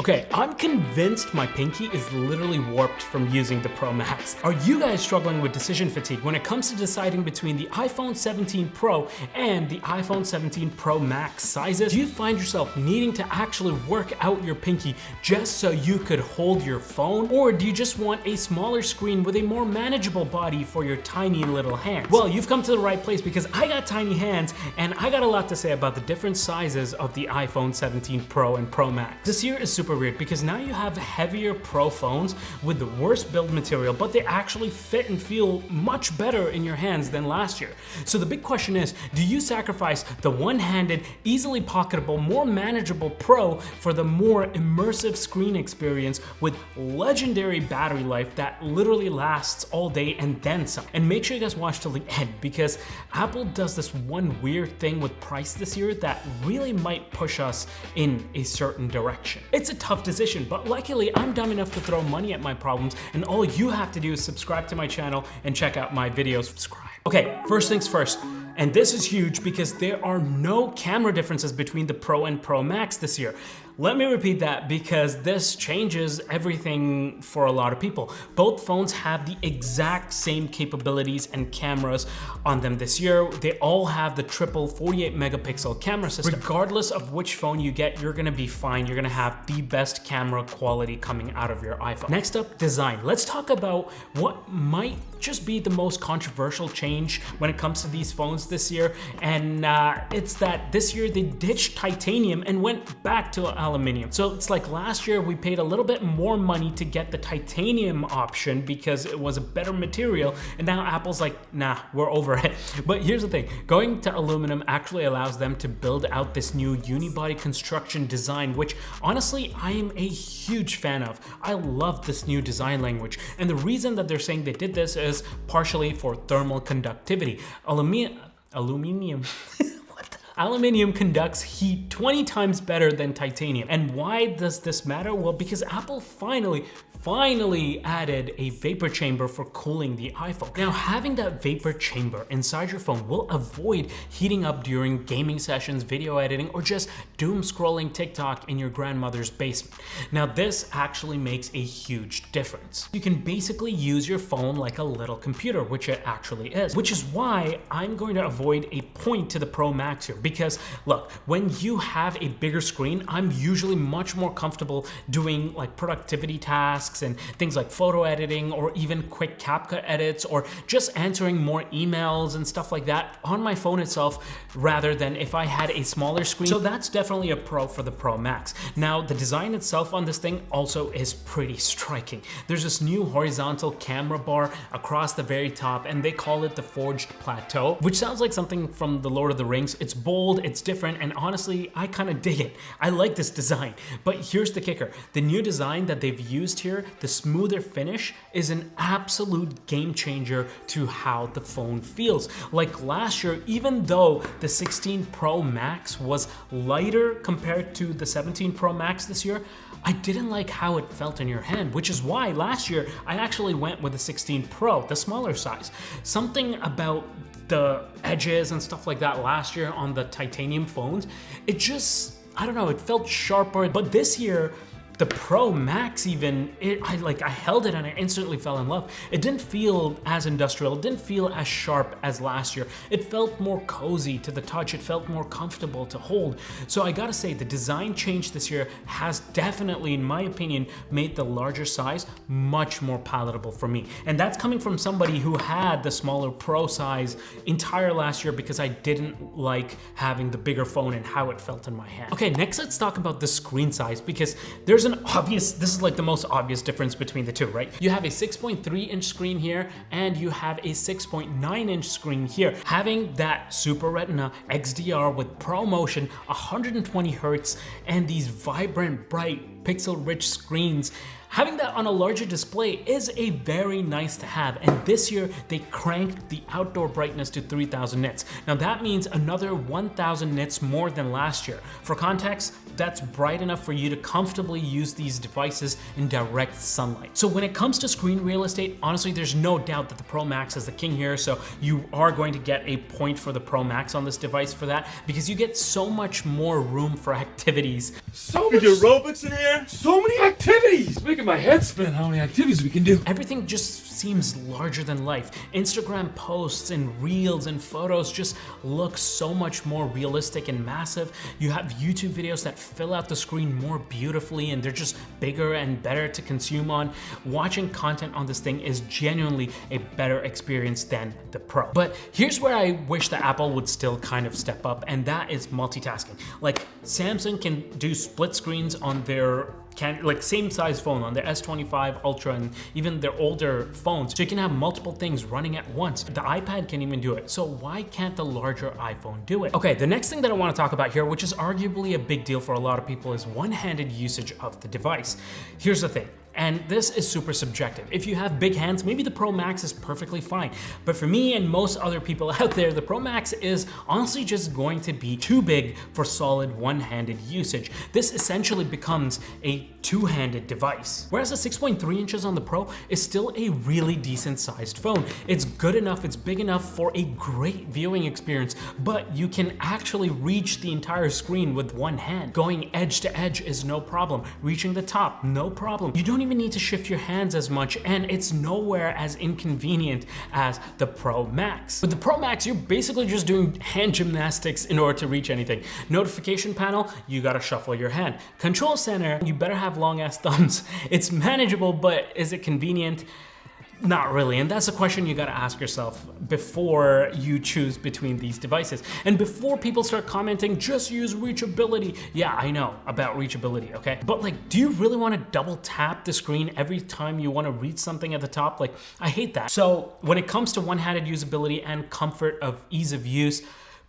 Okay, I'm convinced my pinky is literally warped from using the Pro Max. Are you guys struggling with decision fatigue when it comes to deciding between the iPhone 17 Pro and the iPhone 17 Pro Max sizes? Do you find yourself needing to actually work out your pinky just so you could hold your phone? Or do you just want a smaller screen with a more manageable body for your tiny little hands? Well, you've come to the right place because I got tiny hands and I got a lot to say about the different sizes of the iPhone 17 Pro and Pro Max. This year is super weird because now you have heavier Pro phones with the worst build material, but they actually fit and feel much better in your hands than last year. So the big question is, do you sacrifice the one-handed, easily pocketable, more manageable Pro for the more immersive screen experience with legendary battery life that literally lasts all day and then some? And make sure you guys watch till the end because Apple does this one weird thing with price this year that really might push us in a certain direction. It's a tough decision, but luckily I'm dumb enough to throw money at my problems, and all you have to do is subscribe to my channel and check out my videos. Subscribe. Okay, first things first. And this is huge because there are no camera differences between the Pro and Pro Max this year. Let me repeat that because this changes everything for a lot of people. Both phones have the exact same capabilities and cameras on them this year. They all have the triple 48 megapixel camera system. Regardless of which phone you get, you're gonna be fine. You're gonna have the best camera quality coming out of your iPhone. Next up, design. Let's talk about what might just be the most controversial change when it comes to these phones this year. And it's that this year they ditched titanium and went back to aluminum. So it's like last year we paid a little bit more money to get the titanium option because it was a better material, and now Apple's like, nah, we're over it. But here's the thing, going to aluminum actually allows them to build out this new unibody construction design, which honestly I am a huge fan of. I love this new design language, and the reason that they're saying they did this is partially for thermal conductivity. Aluminium Aluminium conducts heat 20 times better than titanium. And why does this matter? Well, because Apple finally added a vapor chamber for cooling the iPhone. Now, having that vapor chamber inside your phone will avoid heating up during gaming sessions, video editing, or just doom scrolling TikTok in your grandmother's basement. Now, this actually makes a huge difference. You can basically use your phone like a little computer, which it actually is, which is why I'm going to avoid a point to the Pro Max here. Because look, when you have a bigger screen, I'm usually much more comfortable doing like productivity tasks and things like photo editing or even quick CapCut edits or just answering more emails and stuff like that on my phone itself rather than if I had a smaller screen. So that's definitely a pro for the Pro Max. Now, the design itself on this thing also is pretty striking. There's this new horizontal camera bar across the very top, and they call it the Forged Plateau, which sounds like something from The Lord of the Rings. It's bold, it's different, and honestly, I kind of dig it. I like this design. But here's the kicker. The new design that they've used here, the smoother finish, is an absolute game changer to how the phone feels. Like last year, even though the 16 Pro Max was lighter compared to the 17 Pro Max this year, I didn't like how it felt in your hand, which is why last year I actually went with the 16 Pro, the smaller size. Something about the edges and stuff like that last year on the titanium phones, it just, I don't know, it felt sharper. But this year, the Pro Max even, I held it and I instantly fell in love. It didn't feel as industrial, it didn't feel as sharp as last year. It felt more cozy to the touch, it felt more comfortable to hold. So I gotta say, the design change this year has definitely, in my opinion, made the larger size much more palatable for me. And that's coming from somebody who had the smaller Pro size entire last year because I didn't like having the bigger phone and how it felt in my hand. Okay, next let's talk about the screen size because there's this is like the most obvious difference between the two, right? You have a 6.3 inch screen here and you have a 6.9 inch screen here. Having that Super Retina XDR with ProMotion, 120 Hertz, and these vibrant, bright, pixel-rich screens, having that on a larger display is a very nice to have, and this year they cranked the outdoor brightness to 3000 nits. Now that means another 1000 nits more than last year. For context, that's bright enough for you to comfortably use these devices in direct sunlight. So when it comes to screen real estate, honestly, there's no doubt that the Pro Max is the king here, so you are going to get a point for the Pro Max on this device for that, because you get so much more room for activities. So much aerobics in here? there. So many activities. Making my head spin how many activities we can do. Everything just seems larger than life. Instagram posts and reels and photos just look so much more realistic and massive. You have YouTube videos that fill out the screen more beautifully and they're just bigger and better to consume on. Watching content on this thing is genuinely a better experience than the Pro. But here's where I wish that Apple would still kind of step up, and that is multitasking. Like Samsung can do split screens on their same size phone on their S25 Ultra and even their older phones. So you can have multiple things running at once. The iPad can even do it. So why can't the larger iPhone do it? Okay, the next thing that I want to talk about here, which is arguably a big deal for a lot of people, is one-handed usage of the device. Here's the thing. And this is super subjective. If you have big hands, maybe the Pro Max is perfectly fine. But for me and most other people out there, the Pro Max is honestly just going to be too big for solid one-handed usage. This essentially becomes a two-handed device. Whereas the 6.3 inches on the Pro is still a really decent sized phone. It's good enough, it's big enough for a great viewing experience, but you can actually reach the entire screen with one hand. Going edge to edge is no problem. Reaching the top, no problem. You don't even need to shift your hands as much, and it's nowhere as inconvenient as the Pro Max. With the Pro Max, you're basically just doing hand gymnastics in order to reach anything. Notification panel, you gotta shuffle your hand. Control center, you better have long ass thumbs. It's manageable, but is it convenient? Not really, and that's a question you gotta ask yourself before you choose between these devices. And before people start commenting, just use reachability. Yeah, I know about reachability, okay? But like, do you really wanna double tap the screen every time you wanna reach something at the top? Like, I hate that. So when it comes to one-handed usability and comfort of ease of use,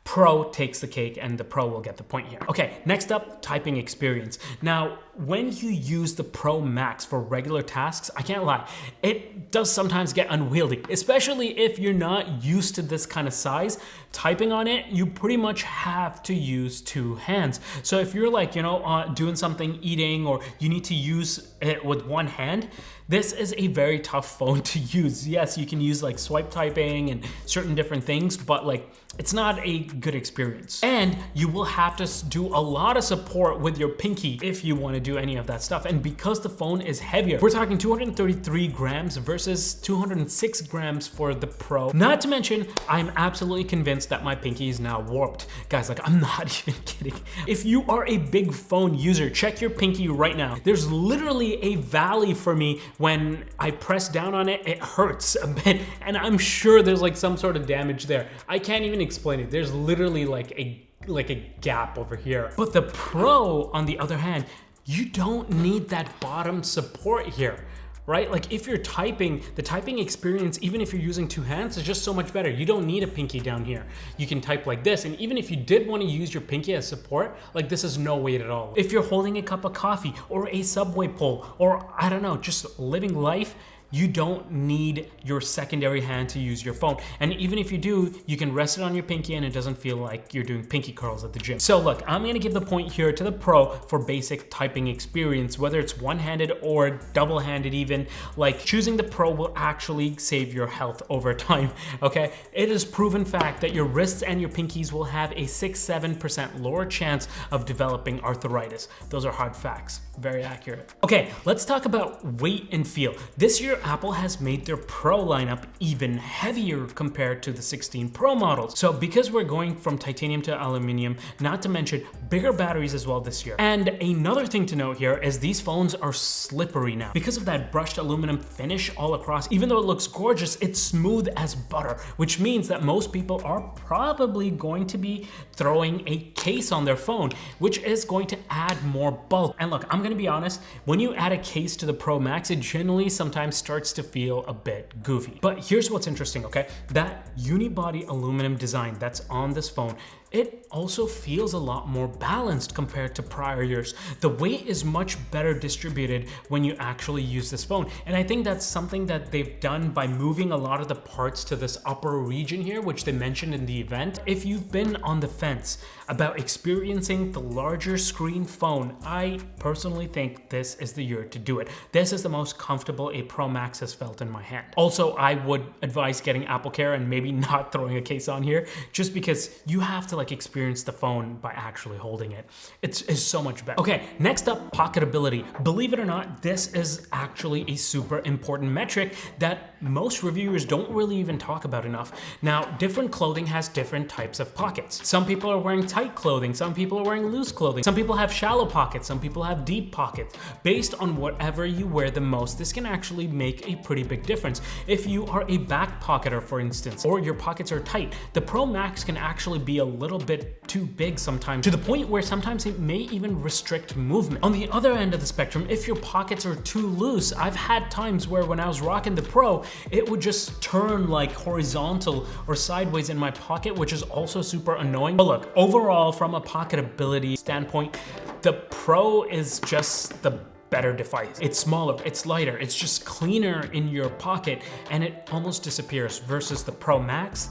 Pro takes the cake, and the Pro will get the point here. Okay, next up, typing experience. Now, when you use the Pro Max for regular tasks, I can't lie, it does sometimes get unwieldy, especially if you're not used to this kind of size. Typing on it, you pretty much have to use two hands. So if you're like, doing something, eating, or you need to use it with one hand, this is a very tough phone to use. Yes, you can use like swipe typing and certain different things, but like, it's not a good experience. And you will have to do a lot of support with your pinky if you want to do any of that stuff. And because the phone is heavier, we're talking 233 grams versus 206 grams for the Pro. Not to mention, I'm absolutely convinced that my pinky is now warped. Guys, like, I'm not even kidding. If you are a big phone user, check your pinky right now. There's literally a valley for me. When I press down on it, it hurts a bit. And I'm sure there's like some sort of damage there. I can't even explain it. There's literally like a gap over here. But the Pro, on the other hand, you don't need that bottom support here, right? Like if you're typing, the typing experience, even if you're using two hands, is just so much better. You don't need a pinky down here. You can type like this, and even if you did want to use your pinky as support, like this is no weight at all. If you're holding a cup of coffee or a subway pole, or I don't know, just living life, you don't need your secondary hand to use your phone. And even if you do, you can rest it on your pinky and it doesn't feel like you're doing pinky curls at the gym. So look, I'm gonna give the point here to the Pro for basic typing experience, whether it's one-handed or double-handed even. Like choosing the Pro will actually save your health over time, okay? It is proven fact that your wrists and your pinkies will have a 6-7% lower chance of developing arthritis. Those are hard facts, very accurate. Okay, let's talk about weight and feel. This year, Apple has made their Pro lineup even heavier compared to the 16 Pro models. So because we're going from titanium to aluminum, not to mention bigger batteries as well this year. And another thing to note here is these phones are slippery now. Because of that brushed aluminum finish all across, even though it looks gorgeous, it's smooth as butter, which means that most people are probably going to be throwing a case on their phone, which is going to add more bulk. And look, I'm gonna be honest, when you add a case to the Pro Max, it generally sometimes starts to feel a bit goofy. But here's what's interesting, okay? That unibody aluminum design that's on this phone, it also feels a lot more balanced compared to prior years. The weight is much better distributed when you actually use this phone. And I think that's something that they've done by moving a lot of the parts to this upper region here, which they mentioned in the event. If you've been on the fence about experiencing the larger screen phone, I personally think this is the year to do it. This is the most comfortable a Pro Max has felt in my hand. Also, I would advise getting AppleCare and maybe not throwing a case on here, just because you have to like experience experience the phone by actually holding it. It's so much better. Okay, next up, pocketability. Believe it or not, this is actually a super important metric that most reviewers don't really even talk about enough. Now, different clothing has different types of pockets. Some people are wearing tight clothing, some people are wearing loose clothing, some people have shallow pockets, some people have deep pockets. Based on whatever you wear the most, this can actually make a pretty big difference. If you are a back pocketer, for instance, or your pockets are tight, the Pro Max can actually be a little bit too big sometimes, to the point where sometimes it may even restrict movement. On the other end of the spectrum, if your pockets are too loose, I've had times where when I was rocking the Pro, it would just turn like horizontal or sideways in my pocket, which is also super annoying. But look, overall, from a pocketability standpoint, the Pro is just the better device. It's smaller, it's lighter, it's just cleaner in your pocket, and it almost disappears, versus the Pro Max.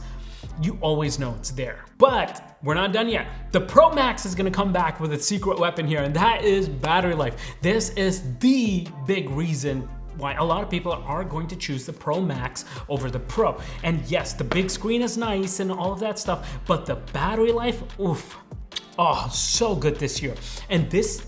You always know it's there. But we're not done yet. The Pro Max is gonna come back with its secret weapon here, and that is battery life. This is the big reason why a lot of people are going to choose the Pro Max over the Pro. And yes, the big screen is nice and all of that stuff, but the battery life, oof. Oh, so good this year. And this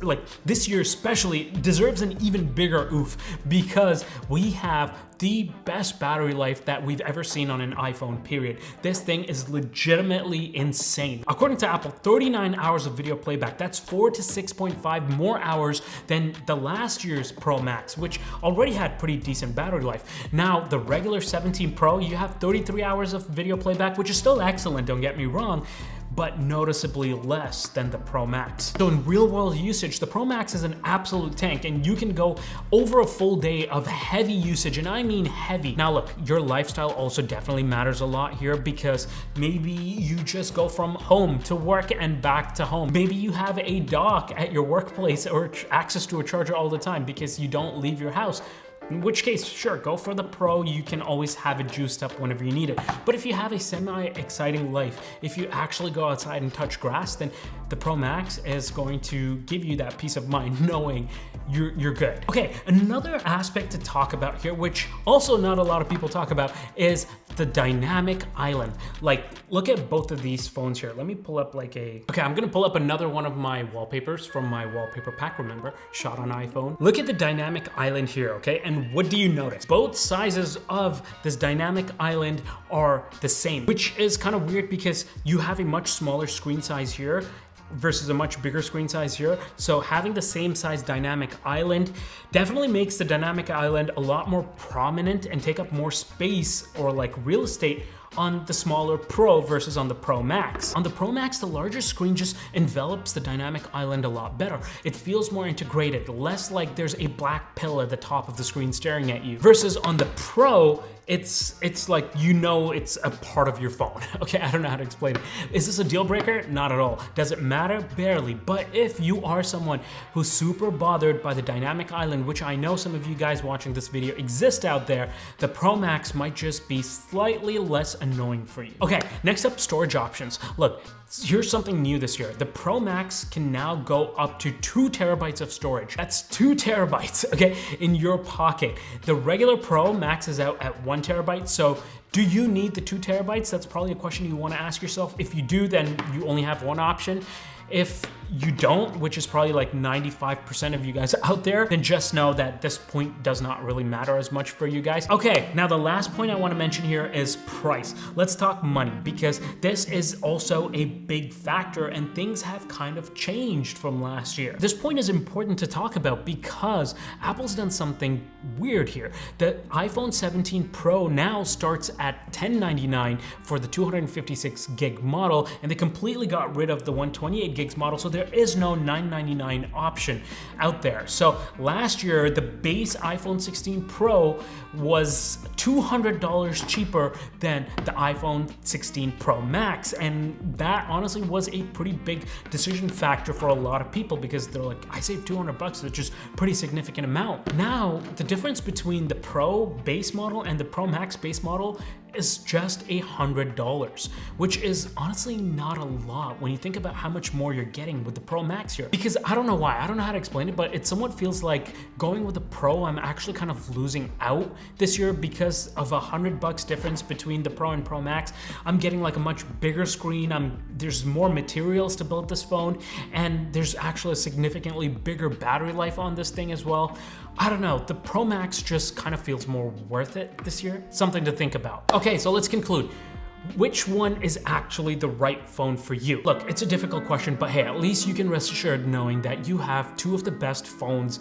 year especially deserves an even bigger oof, because we have the best battery life that we've ever seen on an iPhone, period. This thing is legitimately insane. According to Apple, 39 hours of video playback. That's 4 to 6.5 more hours than the last year's Pro Max, which already had pretty decent battery life. Now, the regular 17 Pro, you have 33 hours of video playback, which is still excellent, don't get me wrong, but noticeably less than the Pro Max. So in real world usage, the Pro Max is an absolute tank, and you can go over a full day of heavy usage, and I mean heavy. Now look, your lifestyle also definitely matters a lot here, because maybe you just go from home to work and back to home. Maybe you have a dock at your workplace or access to a charger all the time because you don't leave your house. In which case, sure, go for the Pro. You can always have it juiced up whenever you need it. But if you have a semi-exciting life, if you actually go outside and touch grass, then the Pro Max is going to give you that peace of mind knowing you're good. Okay, another aspect to talk about here, which also not a lot of people talk about, is the dynamic island. Like, look at both of these phones here. Let me pull up okay, I'm gonna pull up another one of my wallpapers from my wallpaper pack, remember, shot on iPhone. Look at the dynamic island here, okay? And what do you notice? Both sizes of this dynamic island are the same, which is kind of weird because you have a much smaller screen size here versus a much bigger screen size here. So having the same size dynamic island definitely makes the dynamic island a lot more prominent and take up more space or like real estate on the smaller Pro versus on the Pro Max. On the Pro Max, the larger screen just envelops the dynamic island a lot better. It feels more integrated, less like there's a black pill at the top of the screen staring at you. Versus on the Pro, it's like, you know, it's a part of your phone. Okay, I don't know how to explain it. Is this a deal breaker? Not at all. Does it matter? Barely. But if you are someone who's super bothered by the dynamic island, which I know some of you guys watching this video exist out there, the Pro Max might just be slightly less annoying for you. Okay, next up, storage options. Look, here's something new this year. The Pro Max can now go up to 2 terabytes of storage. That's 2 terabytes, okay, in your pocket. The regular Pro maxes out at 1 terabyte, so do you need the 2 terabytes? That's probably a question you want to ask yourself. If you do, then you only have one option. If you don't, which is probably like 95% of you guys out there, then just know that this point does not really matter as much for you guys. Okay, now the last point I want to mention here is price. Let's talk money, because this is also a big factor and things have kind of changed from last year. This point is important to talk about because Apple's done something weird here. The iPhone 17 Pro now starts at $1099 for the 256 gig model, and they completely got rid of the 128 gigs model, so there is no $999 option out there. So last year, the base iPhone 16 Pro was $200 cheaper than the iPhone 16 Pro Max, and that honestly was a pretty big decision factor for a lot of people because they're like, I saved $200, which is a pretty significant amount. Now, the difference between the Pro base model and the Pro Max base model is just $100, which is honestly not a lot when you think about how much more you're getting with the Pro Max here. Because I don't know why, I don't know how to explain it, but it somewhat feels like going with the Pro, I'm actually kind of losing out this year because of $100 difference between the Pro and Pro Max. I'm getting like a much bigger screen, there's more materials to build this phone, and there's actually a significantly bigger battery life on this thing as well. I don't know, the Pro Max just kind of feels more worth it this year. Something to think about. Okay, so let's conclude. Which one is actually the right phone for you? Look, it's a difficult question, but hey, at least you can rest assured knowing that you have two of the best phones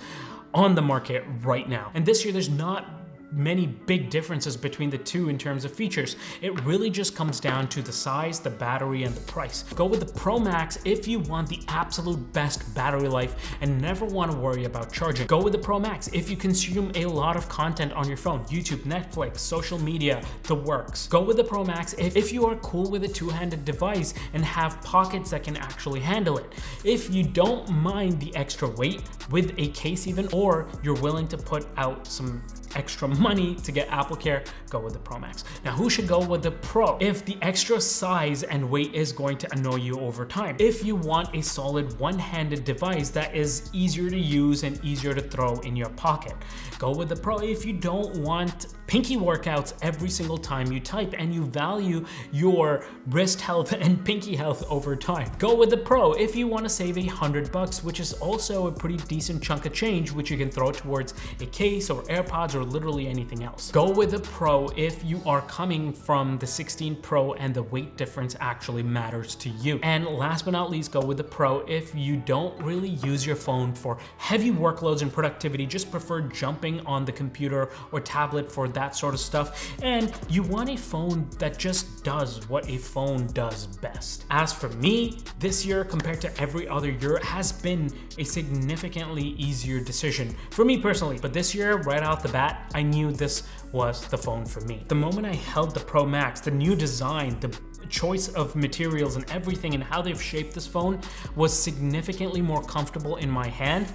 on the market right now. And this year, there's not many big differences between the two in terms of features. It really just comes down to the size, the battery, and the price. Go with the Pro Max if you want the absolute best battery life and never want to worry about charging. Go with the Pro Max if you consume a lot of content on your phone, YouTube, Netflix, social media, the works. Go with the Pro Max if you are cool with a two-handed device and have pockets that can actually handle it. If you don't mind the extra weight with a case even, or you're willing to put out some extra money to get AppleCare, go with the Pro Max. Now, who should go with the Pro? If the extra size and weight is going to annoy you over time. If you want a solid one-handed device that is easier to use and easier to throw in your pocket, go with the Pro. If you don't want pinky workouts every single time you type and you value your wrist health and pinky health over time, go with the Pro. If you want to save $100, which is also a pretty decent chunk of change, which you can throw towards a case or AirPods or literally anything else. Go with the Pro if you are coming from the 16 Pro and the weight difference actually matters to you. And last but not least, go with the Pro if you don't really use your phone for heavy workloads and productivity, just prefer jumping on the computer or tablet for that sort of stuff, and you want a phone that just does what a phone does best. As for me, this year compared to every other year has been a significantly easier decision for me personally, but this year right out the bat, I knew this was the phone for me. The moment I held the Pro Max, the new design, the choice of materials and everything and how they've shaped this phone was significantly more comfortable in my hand.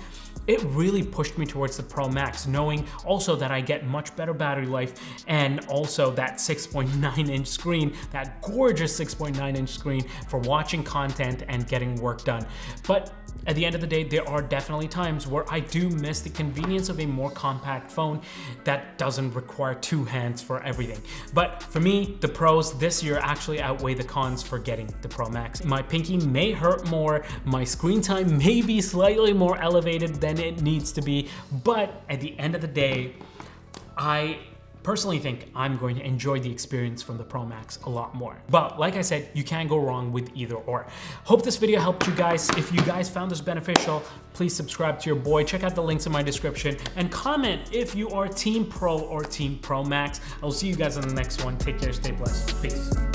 It really pushed me towards the Pro Max, knowing also that I get much better battery life and also that 6.9-inch screen, that gorgeous 6.9-inch screen for watching content and getting work done. But at the end of the day, there are definitely times where I do miss the convenience of a more compact phone that doesn't require two hands for everything. But for me, the pros this year actually outweigh the cons for getting the Pro Max. My pinky may hurt more, my screen time may be slightly more elevated than it needs to be, but at the end of the day, I personally think I'm going to enjoy the experience from the Pro Max a lot more. But like I said, you can't go wrong with either or. Hope this video helped you guys. If you guys found this beneficial, please subscribe to your boy, check out the links in my description, and comment if you are Team Pro or Team Pro Max. I'll see you guys on the next one. Take care, stay blessed. Peace.